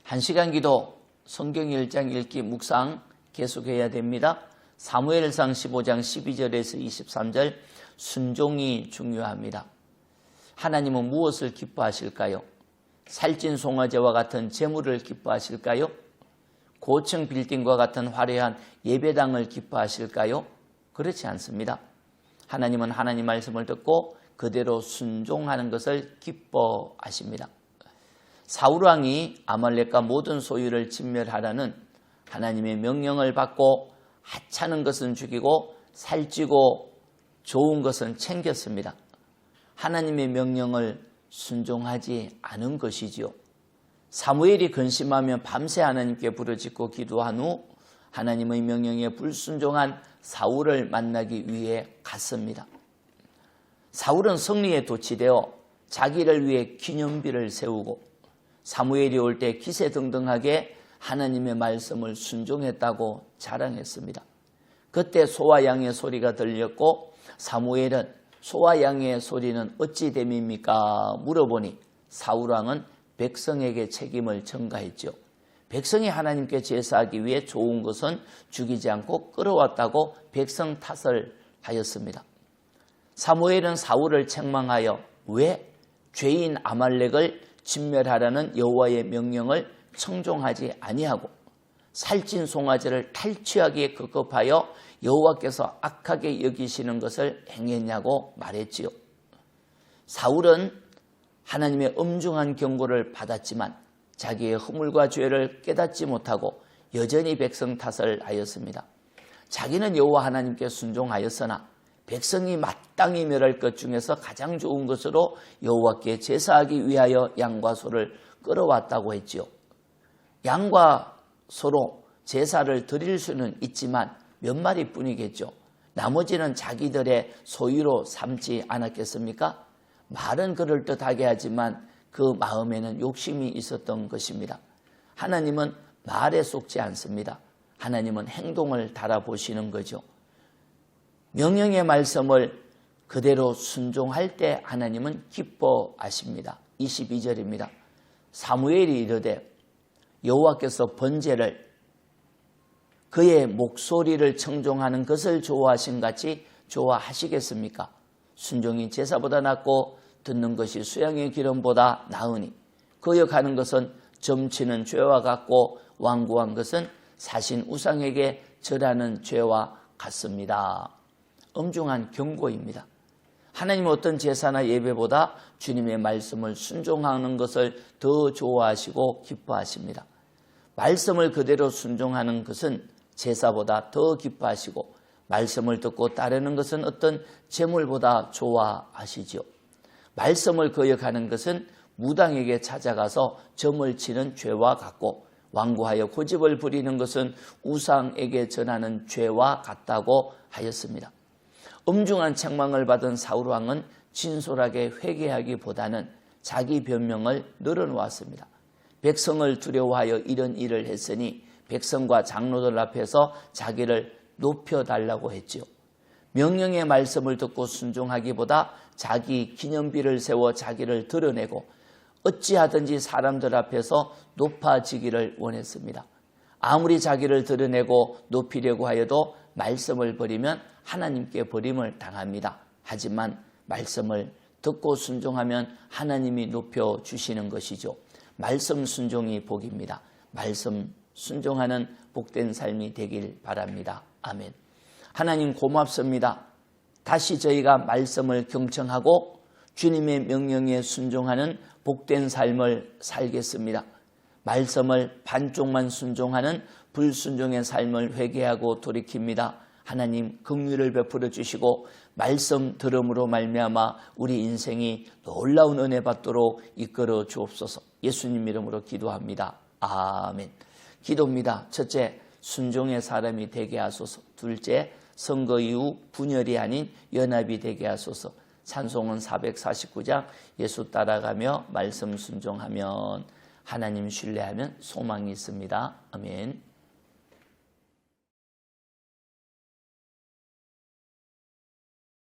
1시간 기도 성경 1장 읽기 묵상 계속해야 됩니다. 사무엘상 15장 12절에서 23절 순종이 중요합니다. 하나님은 무엇을 기뻐하실까요? 살찐 송아지와 같은 제물을 기뻐하실까요? 고층 빌딩과 같은 화려한 예배당을 기뻐하실까요? 그렇지 않습니다. 하나님은 하나님 말씀을 듣고 그대로 순종하는 것을 기뻐하십니다. 사울왕이 아말렉과 모든 소유를 진멸하라는 하나님의 명령을 받고 하찮은 것은 죽이고 살찌고 좋은 것은 챙겼습니다. 하나님의 명령을 순종하지 않은 것이지요. 사무엘이 근심하며 밤새 하나님께 부르짖고 기도한 후 하나님의 명령에 불순종한 사울을 만나기 위해 갔습니다. 사울은 승리에 도취되어 자기를 위해 기념비를 세우고 사무엘이 올 때 기세등등하게 하나님의 말씀을 순종했다고 자랑했습니다. 그때 소와 양의 소리가 들렸고 사무엘은 소와 양의 소리는 어찌 됨입니까? 물어보니 사울왕은 백성에게 책임을 전가했죠. 백성이 하나님께 제사하기 위해 좋은 것은 죽이지 않고 끌어왔다고 백성 탓을 하였습니다. 사무엘은 사울을 책망하여 왜 죄인 아말렉을 진멸하라는 여호와의 명령을 청종하지 아니하고 살찐 송아지를 탈취하기에 급급하여 여호와께서 악하게 여기시는 것을 행했냐고 말했지요. 사울은 하나님의 엄중한 경고를 받았지만 자기의 허물과 죄를 깨닫지 못하고 여전히 백성 탓을 하였습니다. 자기는 여호와 하나님께 순종하였으나 백성이 마땅히 멸할 것 중에서 가장 좋은 것으로 여호와께 제사하기 위하여 양과 소를 끌어왔다고 했지요. 양과 소로 제사를 드릴 수는 있지만 몇 마리뿐이겠죠. 나머지는 자기들의 소유로 삼지 않았겠습니까? 말은 그럴듯하게 하지만 그 마음에는 욕심이 있었던 것입니다. 하나님은 말에 속지 않습니다. 하나님은 행동을 달아보시는 거죠. 명령의 말씀을 그대로 순종할 때 하나님은 기뻐하십니다. 22절입니다. 사무엘이 이르되 여호와께서 번제를 그의 목소리를 청종하는 것을 좋아하신 같이 좋아하시겠습니까? 순종이 제사보다 낫고 듣는 것이 수양의 기름보다 나으니 거역하는 것은 점치는 죄와 같고 완고한 것은 사신 우상에게 절하는 죄와 같습니다. 엄중한 경고입니다. 하나님은 어떤 제사나 예배보다 주님의 말씀을 순종하는 것을 더 좋아하시고 기뻐하십니다. 말씀을 그대로 순종하는 것은 제사보다 더 기뻐하시고 말씀을 듣고 따르는 것은 어떤 제물보다 좋아하시죠. 말씀을 거역하는 것은 무당에게 찾아가서 점을 치는 죄와 같고 완고하여 고집을 부리는 것은 우상에게 전하는 죄와 같다고 하였습니다. 엄중한 책망을 받은 사울왕은 진솔하게 회개하기보다는 자기 변명을 늘어놓았습니다. 백성을 두려워하여 이런 일을 했으니 백성과 장로들 앞에서 자기를 높여달라고 했지요. 명령의 말씀을 듣고 순종하기보다 자기 기념비를 세워 자기를 드러내고 어찌하든지 사람들 앞에서 높아지기를 원했습니다. 아무리 자기를 드러내고 높이려고 하여도 말씀을 버리면 하나님께 버림을 당합니다. 하지만 말씀을 듣고 순종하면 하나님이 높여주시는 것이죠. 말씀 순종이 복입니다. 말씀 순종하는 복된 삶이 되길 바랍니다. 아멘. 하나님 고맙습니다. 다시 저희가 말씀을 경청하고 주님의 명령에 순종하는 복된 삶을 살겠습니다. 말씀을 반쪽만 순종하는 불순종의 삶을 회개하고 돌이킵니다. 하나님 긍휼을 베풀어 주시고 말씀 들음으로 말미암아 우리 인생이 놀라운 은혜 받도록 이끌어 주옵소서. 예수님 이름으로 기도합니다. 아멘. 기도입니다. 첫째, 순종의 사람이 되게 하소서. 둘째, 선거 이후 분열이 아닌 연합이 되게 하소서. 찬송은 449장 예수 따라가며 말씀 순종하면 하나님 신뢰하면 소망이 있습니다. 아멘.